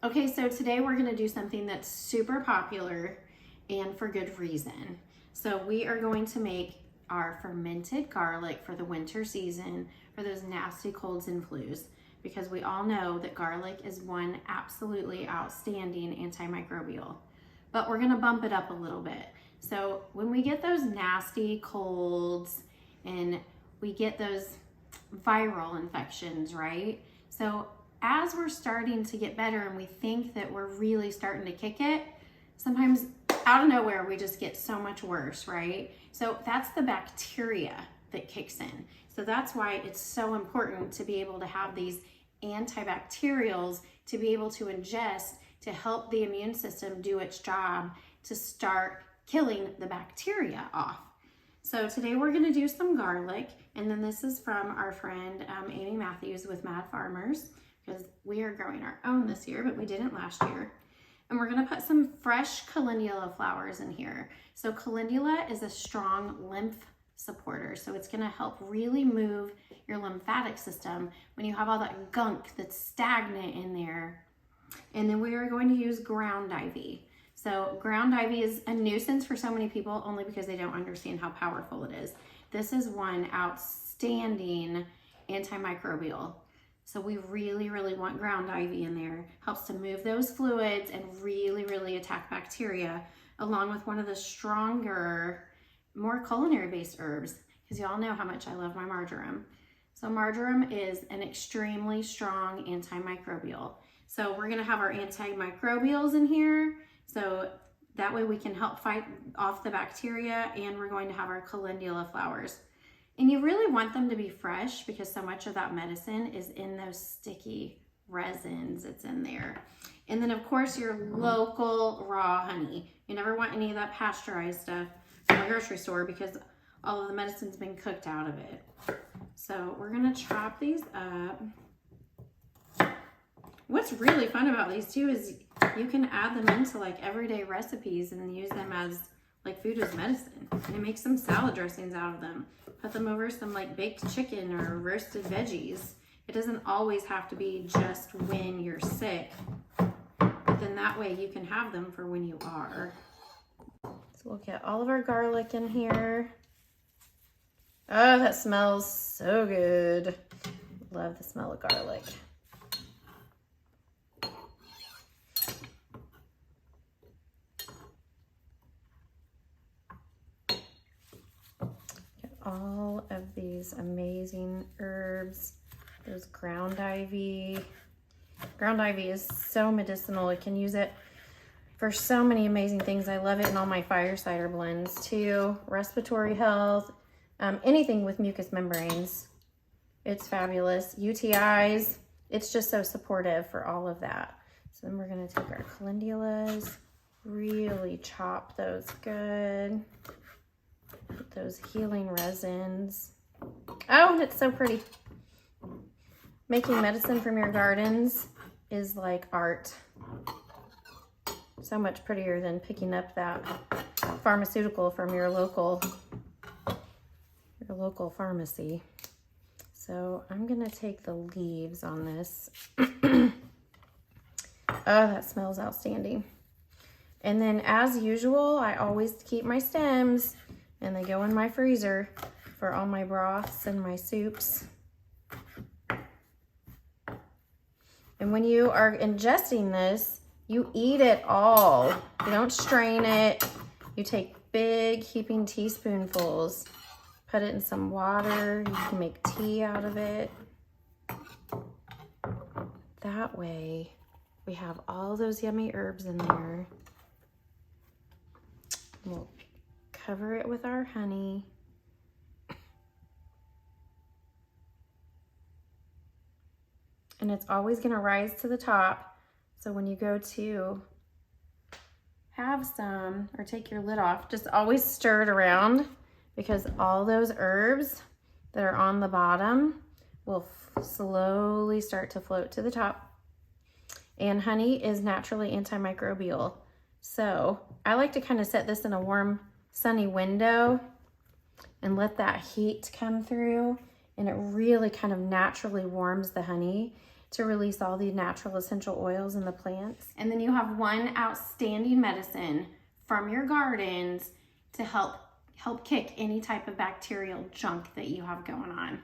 Okay, so today we're gonna do something that's super popular and for good reason. So we are going to make our fermented garlic for the winter season for those nasty colds and flus, because we all know that garlic is one absolutely outstanding antimicrobial. But we're gonna bump it up a little bit. So when we get those nasty colds and we get those viral infections, right? So as we're starting to get better and we think that we're really starting to kick it, sometimes out of nowhere we just get so much worse, right? So that's the bacteria that kicks in. So that's why it's so important to be able to have these antibacterials to be able to ingest to help the immune system do its job to start killing the bacteria off. So today we're going to do some garlic, and then this is from our friend Amy Matthews with Mad Farmers, because we are growing our own this year, but we didn't last year. And we're going to put some fresh calendula flowers in here. So calendula is a strong lymph supporter, so it's going to help really move your lymphatic system when you have all that gunk that's stagnant in there. And then we are going to use ground ivy. So ground ivy is a nuisance for so many people only because they don't understand how powerful it is. This is one outstanding antimicrobial. So we really, really want ground ivy in there. Helps to move those fluids and really, really attack bacteria, along with one of the stronger, more culinary-based herbs, because y'all know how much I love my marjoram. So marjoram is an extremely strong antimicrobial. So we're gonna have our antimicrobials in here, so that way we can help fight off the bacteria, and we're going to have our calendula flowers. And you really want them to be fresh because so much of that medicine is in those sticky resins. It's in there. And then of course your local raw honey. You never want any of that pasteurized stuff from the grocery store because all of the medicine's been cooked out of it. So we're gonna chop these up. What's really fun about these too is you can add them into like everyday recipes and use them as like food as medicine. And it makes some salad dressings out of them. Put them over some like baked chicken or roasted veggies. It doesn't always have to be just when you're sick, but then that way you can have them for when you are. So we'll get all of our garlic in here. Oh, that smells so good. Love the smell of garlic. All of these amazing herbs. There's ground ivy. Ground ivy is so medicinal. You can use it for so many amazing things. I love it in all my fire cider blends too. Respiratory health, anything with mucous membranes. It's fabulous. UTIs, it's just so supportive for all of that. So then we're gonna take our calendulas, really chop those good. Put those healing resins. Oh, and it's so pretty. Making medicine from your gardens is like art. So much prettier than picking up that pharmaceutical from your local pharmacy. So I'm gonna take the leaves on this. Oh, that smells outstanding. And then as usual, I always keep my stems, and they go in my freezer for all my broths and my soups. And when you are ingesting this, you eat it all. You don't strain it. You take big heaping teaspoonfuls, put it in some water. You can make tea out of it. That way, we have all those yummy herbs in there. We'll cover it with our honey. And it's always gonna rise to the top. So when you go to have some or take your lid off, just always stir it around, because all those herbs that are on the bottom will slowly start to float to the top. And honey is naturally antimicrobial. So I like to kind of set this in a warm, sunny window and let that heat come through, and it really kind of naturally warms the honey. to release all the natural essential oils in the plants. And then you have one outstanding medicine from your gardens to help kick any type of bacterial junk that you have going on.